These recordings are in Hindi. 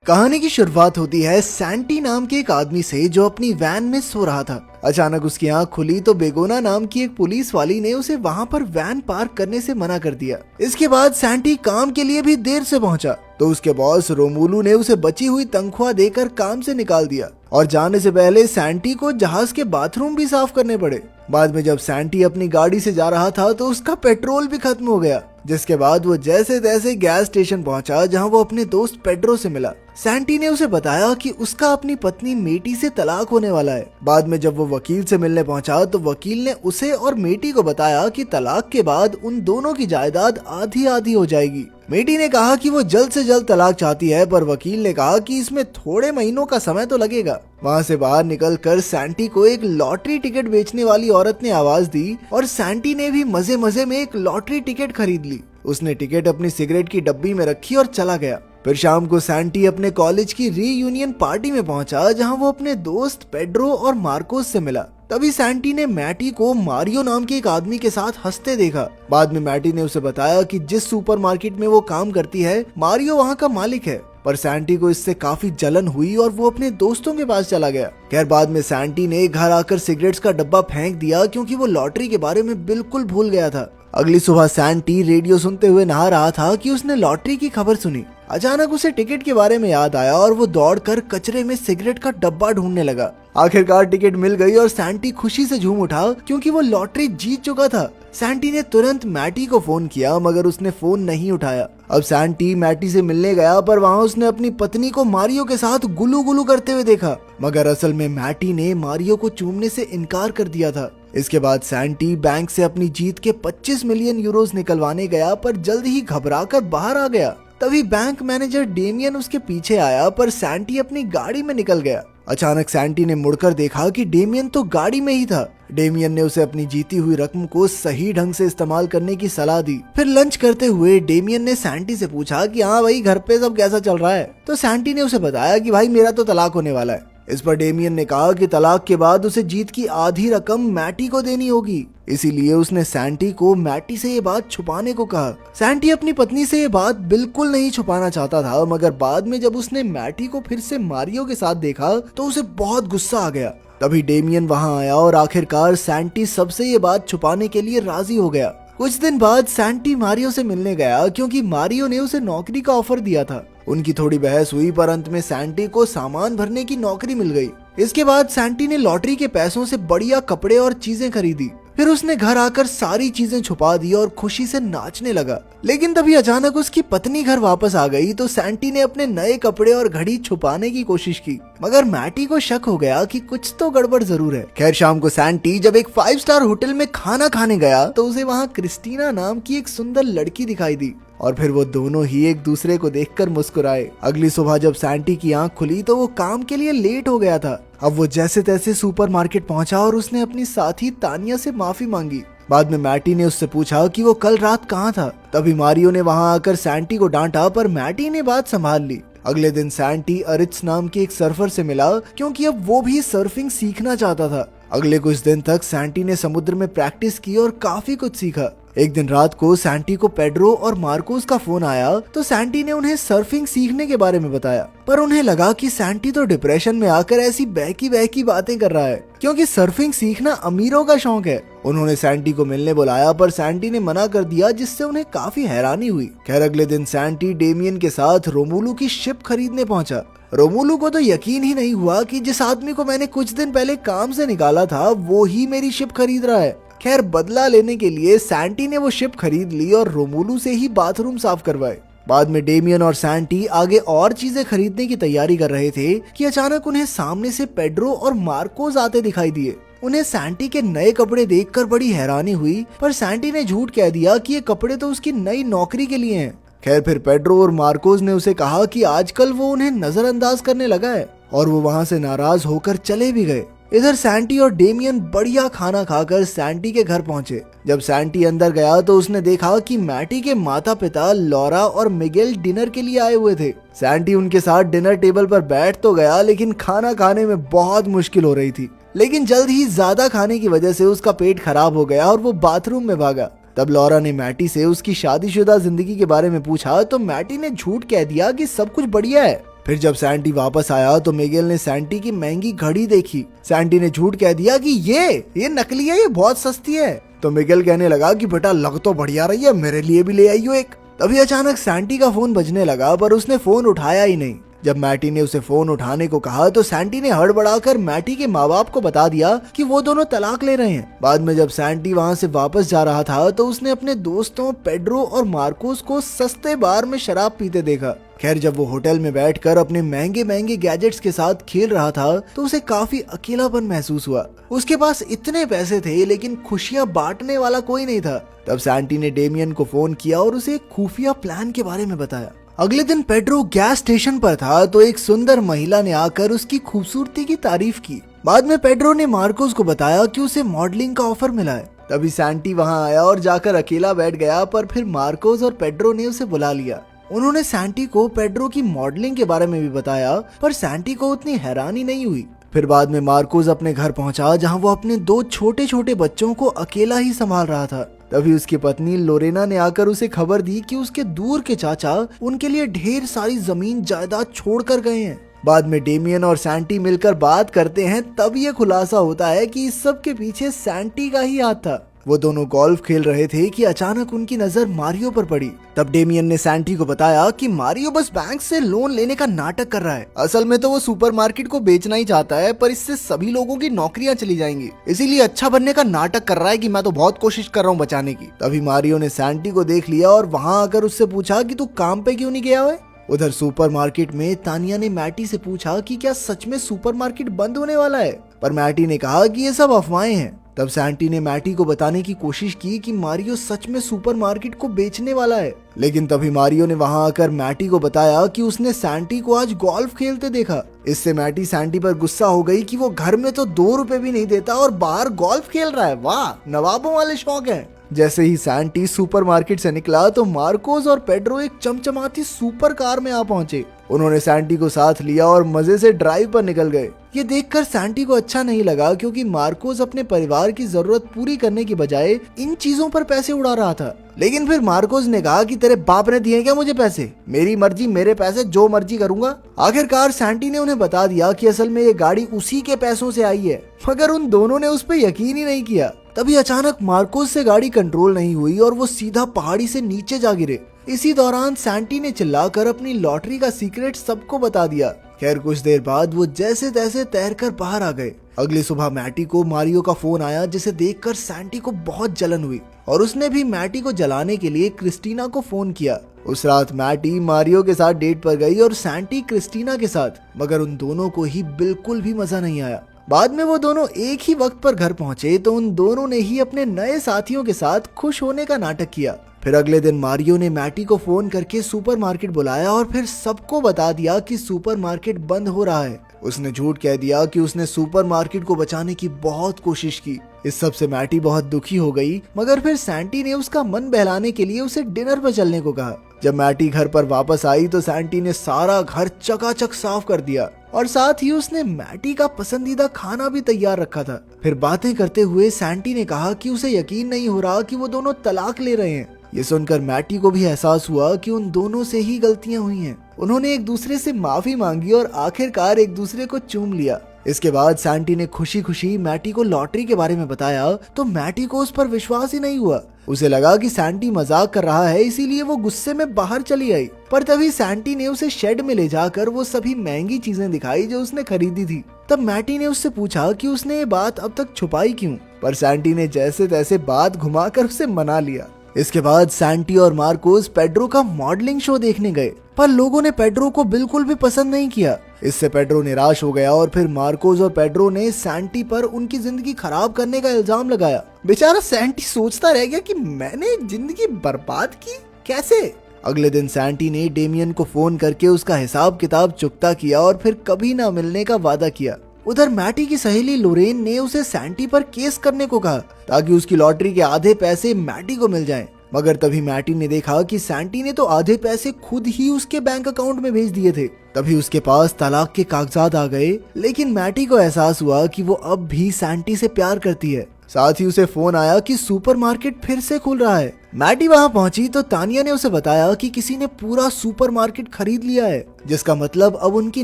कहानी की शुरुआत होती है सैंटी नाम के एक आदमी से जो अपनी वैन में सो रहा था। अचानक उसकी आंख खुली तो बेगोना नाम की एक पुलिस वाली ने उसे वहां पर वैन पार्क करने से मना कर दिया। इसके बाद सैंटी काम के लिए भी देर से पहुंचा तो उसके बॉस रोमुलू ने उसे बची हुई तनख्वाह देकर काम से निकाल दिया और जाने से पहले सैंटी को जहाज के बाथरूम भी साफ करने पड़े। बाद में जब सैंटी अपनी गाड़ी से जा रहा था तो उसका पेट्रोल भी खत्म हो गया, जिसके बाद वो जैसे तैसे गैस स्टेशन पहुंचा जहां वो अपने दोस्त पेड्रो से मिला। सैंटी ने उसे बताया कि उसका अपनी पत्नी मेटी से तलाक होने वाला है। बाद में जब वो वकील से मिलने पहुंचा तो वकील ने उसे और मेटी को बताया कि तलाक के बाद उन दोनों की जायदाद आधी आधी हो जाएगी। मेटी ने कहा कि वो जल्द से जल्द तलाक चाहती है, पर वकील ने कहा कि इसमें थोड़े महीनों का समय तो लगेगा। वहाँ से बाहर निकलकर सैंटी को एक लॉटरी टिकट बेचने वाली औरत ने आवाज दी और सैंटी ने भी मजे मजे में एक लॉटरी टिकट खरीद ली। उसने टिकट अपनी सिगरेट की डब्बी में रखी और चला गया। फिर शाम को सैंटी अपने कॉलेज की रीयूनियन पार्टी में पहुंचा जहां वो अपने दोस्त पेड्रो और मार्कोस से मिला। तभी सैंटी ने मैटी को मारियो नाम के एक आदमी के साथ हंसते देखा। बाद में मैटी ने उसे बताया कि जिस सुपरमार्केट में वो काम करती है मारियो वहां का मालिक है, पर सैंटी को इससे काफी जलन हुई और वो अपने दोस्तों के पास चला गया। खैर बाद में सैंटी ने घर आकर सिगरेट्स का डब्बा फेंक दिया क्योंकि वो लॉटरी के बारे में बिल्कुल भूल गया था। अगली सुबह सैंटी रेडियो सुनते हुए नहा रहा था कि उसने लॉटरी की खबर सुनी। अचानक उसे टिकट के बारे में याद आया और वो दौड़कर कचरे में सिगरेट का डब्बा ढूंढने लगा। आखिरकार टिकट मिल गई और सैंटी खुशी से झूम उठा क्योंकि वो लॉटरी जीत चुका था। सैंटी ने तुरंत मैटी को फोन किया मगर उसने फोन नहीं उठाया। अब सैंटी मैटी से मिलने गया पर वहाँ उसने अपनी पत्नी को मारियो के साथ गुलू गुलू करते हुए देखा, मगर असल में मैटी ने मारियो को चूमने से इनकार कर दिया था। इसके बाद सैंटी बैंक से अपनी जीत के 25 मिलियन यूरोस निकलवाने गया पर जल्द ही घबराकर बाहर आ गया। तभी बैंक मैनेजर डेमियन उसके पीछे आया पर सैंटी अपनी गाड़ी में निकल गया। अचानक सैंटी ने मुड़कर देखा कि डेमियन तो गाड़ी में ही था। डेमियन ने उसे अपनी जीती हुई रकम को सही ढंग से इस्तेमाल करने की सलाह दी। फिर लंच करते हुए डेमियन ने सैंटी से पूछा कि हाँ भाई घर पे सब कैसा चल रहा है। तो सैंटी ने उसे बताया कि भाई मेरा तो तलाक होने वाला है। इस पर डेमियन ने कहा कि तलाक के बाद उसे जीत की आधी रकम मैटी को देनी होगी, इसीलिए उसने सैंटी को मैटी से ये बात छुपाने को कहा। सैंटी अपनी पत्नी से ये बात बिल्कुल नहीं छुपाना चाहता था, मगर बाद में जब उसने मैटी को फिर से मारियो के साथ देखा तो उसे बहुत गुस्सा आ गया। तभी डेमियन वहां आया और आखिरकार सैंटी सबसे ये बात छुपाने के लिए राजी हो गया। कुछ दिन बाद सैंटी मारियो से मिलने गया क्योंकि मारियो ने उसे नौकरी का ऑफर दिया था। उनकी थोड़ी बहस हुई पर अंत में सैंटी को सामान भरने की नौकरी मिल गई। इसके बाद सैंटी ने लॉटरी के पैसों से बढ़िया कपड़े और चीजें खरीदी। फिर उसने घर आकर सारी चीजें छुपा दी और खुशी से नाचने लगा। लेकिन तभी अचानक उसकी पत्नी घर वापस आ गई तो सैंटी ने अपने नए कपड़े और घड़ी छुपाने की कोशिश की, मगर मैटी को शक हो गया कि कुछ तो गड़बड़ जरूर है। खैर शाम को सैंटी जब एक 5 स्टार होटल में खाना खाने गया तो उसे वहाँ क्रिस्टीना नाम की एक सुंदर लड़की दिखाई दी और फिर वो दोनों ही एक दूसरे को देखकर मुस्कुराए। अगली सुबह जब सैंटी की आंख खुली तो वो काम के लिए लेट हो गया था। अब वो जैसे तैसे सुपरमार्केट पहुंचा और उसने अपनी साथी तानिया से माफी मांगी। बाद में मैटी ने उससे पूछा कि वो कल रात कहाँ था। तभी मारियो ने वहां आकर सैंटी को डांटा पर मैटी ने बात संभाल ली। अगले दिन सैंटी अरिट्स नाम के एक सर्फर से मिला क्योंकि अब वो भी सर्फिंग सीखना चाहता था। अगले कुछ दिन तक सैंटी ने समुद्र में प्रैक्टिस की और काफी कुछ सीखा। एक दिन रात को सैंटी को पेड्रो और मार्कोस का फोन आया तो सैंटी ने उन्हें सर्फिंग सीखने के बारे में बताया, पर उन्हें लगा कि सैंटी तो डिप्रेशन में आकर ऐसी बहकी बहकी बातें कर रहा है क्योंकि सर्फिंग सीखना अमीरों का शौक है। उन्होंने सैंटी को मिलने बुलाया पर सैंटी ने मना कर दिया, जिससे उन्हें काफी हैरानी हुई। खैर अगले दिन सैंटी डेमियन के साथ रोमुलू की शिप खरीदने पहुंचा। रोमुलू को तो यकीन ही नहीं हुआ कि जिस आदमी को मैंने कुछ दिन पहले काम से निकाला था वो ही मेरी शिप खरीद रहा है। खैर बदला लेने के लिए सैंटी ने वो शिप खरीद ली और रोमुलू से ही बाथरूम साफ करवाए। बाद में डेमियन और सैंटी आगे और चीजें खरीदने की तैयारी कर रहे थे कि अचानक उन्हें सामने से पेड्रो और मार्कोस आते दिखाई दिए। उन्हें सैंटी के नए कपड़े देखकर बड़ी हैरानी हुई, पर सैंटी ने झूठ कह दिया कि ये कपड़े तो उसकी नई नौकरी के लिए हैं। खैर फिर पेड्रो और मार्कोस ने उसे कहा कि आजकल वो उन्हें नजरअंदाज करने लगा है और वो वहाँ से नाराज होकर चले भी गए। इधर सैंटी और डेमियन बढ़िया खाना खाकर सैंटी के घर पहुंचे। जब सैंटी अंदर गया तो उसने देखा कि मैटी के माता पिता लॉरा और मिगेल डिनर के लिए आए हुए थे। सैंटी उनके साथ डिनर टेबल पर बैठ तो गया लेकिन खाना खाने में बहुत मुश्किल हो रही थी। लेकिन जल्द ही ज्यादा खाने की वजह से उसका पेट खराब हो गया और वो बाथरूम में भागा। तब लॉरा ने मैटी से उसकी शादीशुदा जिंदगी के बारे में पूछा तो मैटी ने झूठ कह दिया कि सब कुछ बढ़िया है। फिर जब सैंटी वापस आया तो मिगेल ने सैंटी की महंगी घड़ी देखी। सैंटी ने झूठ कह दिया कि ये नकली है, ये बहुत सस्ती है। तो मिगेल कहने लगा कि बेटा लग तो बढ़िया रही है, मेरे लिए भी ले आई हो एक। तभी अचानक सैंटी का फोन बजने लगा पर उसने फोन उठाया ही नहीं। जब मैटी ने उसे फोन उठाने को कहा तो सैंटी ने हड़बड़ाकर मैटी के माँ बाप को बता दिया कि वो दोनों तलाक ले रहे हैं। बाद में जब सैंटी वहाँ से वापस जा रहा था तो उसने अपने दोस्तों पेड्रो और मार्कोस को सस्ते बार में शराब पीते देखा। खैर जब वो होटल में बैठकर अपने महंगे महंगे गैजेट्स के साथ खेल रहा था तो उसे काफी अकेलापन महसूस हुआ। उसके पास इतने पैसे थे लेकिन खुशियां बांटने वाला कोई नहीं था। तब सैंटी ने डेमियन को फोन किया और उसे एक खुफिया प्लान के बारे में बताया। अगले दिन पेड्रो गैस स्टेशन पर था तो एक सुंदर महिला ने आकर उसकी खूबसूरती की तारीफ की। बाद में पेड्रो ने मार्कोस को बताया कि उसे मॉडलिंग का ऑफर मिला है। तभी सैंटी वहां आया और जाकर अकेला बैठ गया, पर फिर मार्कोस और पेड्रो ने उसे बुला लिया। उन्होंने सैंटी को पेड्रो की मॉडलिंग के बारे में भी बताया, पर सैंटी को उतनी हैरानी नहीं हुई। फिर बाद में मार्कोस अपने घर पहुंचा जहां वो अपने 2 छोटे छोटे बच्चों को अकेला ही संभाल रहा था। तभी उसकी पत्नी लोरेना ने आकर उसे खबर दी कि उसके दूर के चाचा उनके लिए ढेर सारी जमीन जायदाद छोड़कर गए हैं। बाद में डेमियन और सैंटी मिलकर बात करते हैं, तब ये खुलासा होता है कि इस सब के पीछे सैंटी का ही हाथ था। वो दोनों गोल्फ खेल रहे थे कि अचानक उनकी नजर मारियो पर पड़ी। तब डेमियन ने सैंटी को बताया कि मारियो बस बैंक से लोन लेने का नाटक कर रहा है। असल में तो वो सुपरमार्केट को बेचना ही चाहता है, पर इससे सभी लोगों की नौकरियां चली जाएंगी, इसीलिए अच्छा बनने का नाटक कर रहा है कि मैं तो बहुत कोशिश कर रहा हूँ बचाने की। तभी मारियो ने सैंटी को देख लिया और वहाँ आकर उससे पूछा कि तू काम पे क्यों नहीं गया है। उधर सुपरमार्केट में तानिया ने मैटी से पूछा कि क्या सच में सुपरमार्केट बंद होने वाला है, पर मैटी ने कहा कि ये सब अफवाहें हैं। तब सैंटी ने मैटी को बताने की कोशिश की कि मारियो सच में सुपरमार्केट को बेचने वाला है, लेकिन तभी मारियो ने वहां आकर मैटी को बताया कि उसने सैंटी को आज गोल्फ खेलते देखा। इससे मैटी सैंटी पर गुस्सा हो गई कि वो घर में तो 2 रुपए भी नहीं देता और बाहर गोल्फ खेल रहा है। वाह, नवाबों वाले शौक हैं। जैसे ही सैंटी सुपरमार्केट से निकला तो मार्कोस और पेड्रो एक चमचमाती सुपर कार में आ पहुंचे। उन्होंने सैंटी को साथ लिया और मजे से ड्राइव पर निकल गए। ये देखकर सैंटी को अच्छा नहीं लगा, क्योंकि मार्कोस अपने परिवार की जरूरत पूरी करने की बजाय इन चीजों पर पैसे उड़ा रहा था। लेकिन फिर मार्कोस ने कहा कि तेरे बाप ने दिए क्या मुझे पैसे, मेरी मर्जी, मेरे पैसे, जो मर्जी करूंगा। आखिरकार सैंटी ने उन्हें बता दिया कि असल में ये गाड़ी उसी के पैसों से आई है, मगर उन दोनों ने उस पर यकीन ही नहीं किया। तभी अचानक मार्कोस से गाड़ी कंट्रोल नहीं हुई और वो सीधा पहाड़ी से नीचे जा गिरे। इसी दौरान सैंटी ने चिल्लाकर अपनी लॉटरी का सीक्रेट सबको बता दिया। खैर कुछ देर बाद वो जैसे तैसे तैरकर बाहर आ गए। अगली सुबह मैटी को मारियो का फोन आया, जिसे देखकर सैंटी को बहुत जलन हुई और उसने भी मैटी को जलाने के लिए क्रिस्टीना को फोन किया। उस रात मैटी मारियो के साथ डेट पर गई और सैंटी क्रिस्टीना के साथ, मगर उन दोनों को ही बिल्कुल भी मजा नहीं आया। बाद में वो दोनों एक ही वक्त पर घर पहुंचे तो उन दोनों ने ही अपने नए साथियों के साथ खुश होने का नाटक किया। फिर अगले दिन मारियो ने मैटी को फोन करके सुपरमार्केट बुलाया और फिर सबको बता दिया कि सुपरमार्केट बंद हो रहा है। उसने झूठ कह दिया कि उसने सुपरमार्केट को बचाने की बहुत कोशिश की। इस सब से मैटी बहुत दुखी हो गई, मगर फिर सैंटी ने उसका मन बहलाने के लिए उसे डिनर पर चलने को कहा। जब मैटी घर पर वापस आई तो सैंटी ने सारा घर चकाचक साफ कर दिया और साथ ही उसने मैटी का पसंदीदा खाना भी तैयार रखा था। फिर बातें करते हुए सैंटी ने कहा कि उसे यकीन नहीं हो रहा कि वो दोनों तलाक ले रहे हैं। ये सुनकर मैटी को भी एहसास हुआ कि उन दोनों से ही गलतियां हुई हैं। उन्होंने एक दूसरे से माफी मांगी और आखिरकार एक दूसरे को चूम लिया। इसके बाद सैंटी ने खुशी खुशी मैटी को लॉटरी के बारे में बताया तो मैटी को उस पर विश्वास ही नहीं हुआ। उसे लगा कि सैंटी मजाक कर रहा है, इसीलिए वो गुस्से में बाहर चली आई। पर तभी सैंटी ने उसे शेड में ले जाकर वो सभी महंगी चीजें दिखाई जो उसने खरीदी थी। तब मैटी ने उससे पूछा कि उसने ये बात अब तक छुपाई क्यों, पर सैंटी ने जैसे तैसे बात घुमाकर उसे मना लिया। इसके बाद सैंटी और मार्कोस पेड्रो का मॉडलिंग शो देखने गए, पर लोगों ने पेड्रो को बिल्कुल भी पसंद नहीं किया। इससे पेड्रो निराश हो गया और फिर मार्कोस और पेड्रो ने सैंटी पर उनकी जिंदगी खराब करने का इल्जाम लगाया। बेचारा सैंटी सोचता रह गया कि मैंने जिंदगी बर्बाद की, कैसे। अगले दिन सैंटी ने डेमियन को फोन करके उसका हिसाब किताब चुकता किया और फिर कभी ना मिलने का वादा किया। उधर मैटी की सहेली लोरेन ने उसे सैंटी पर केस करने को कहा ताकि उसकी लॉटरी के आधे पैसे मैटी को मिल जाएं। मगर तभी मैटी ने देखा कि सैंटी ने तो आधे पैसे खुद ही उसके बैंक अकाउंट में भेज दिए थे। तभी उसके पास तलाक के कागजात आ गए, लेकिन मैटी को एहसास हुआ कि वो अब भी सैंटी से प्यार करती है। साथ ही उसे फोन आया कि सुपरमार्केट फिर से खुल रहा है। मैटी वहां पहुंची तो तानिया ने उसे बताया कि किसी ने पूरा सुपरमार्केट खरीद लिया है, जिसका मतलब अब उनकी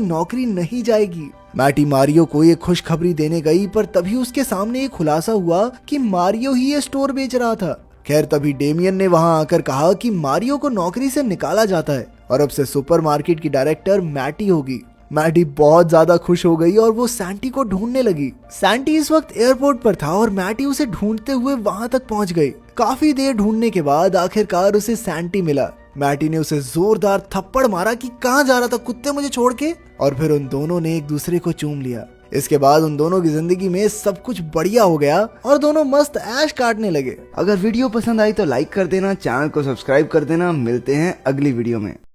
नौकरी नहीं जाएगी। मैटी मारियो को ये खुशखबरी देने गई, पर तभी उसके सामने ये खुलासा हुआ कि मारियो ही ये स्टोर बेच रहा था। खैर तभी डेमियन ने वहां आकर कहा कि मारियो को नौकरी से निकाला जाता है और अब से सुपरमार्केट की डायरेक्टर मैटी होगी। मैटी बहुत ज्यादा खुश हो गई और वो सैंटी को ढूंढने लगी। सैंटी इस वक्त एयरपोर्ट पर था और मैटी उसे ढूंढते हुए वहां तक पहुंच गई। काफी देर ढूंढने के बाद आखिरकार उसे सैंटी मिला। मैटी ने उसे जोरदार थप्पड़ मारा कि कहाँ जा रहा था कुत्ते मुझे छोड़ के, और फिर उन दोनों ने एक दूसरे को चूम लिया। इसके बाद उन दोनों की जिंदगी में सब कुछ बढ़िया हो गया और दोनों मस्त ऐश काटने लगे। अगर वीडियो पसंद आई तो लाइक कर देना, चैनल को सब्सक्राइब कर देना। मिलते हैं अगली वीडियो में।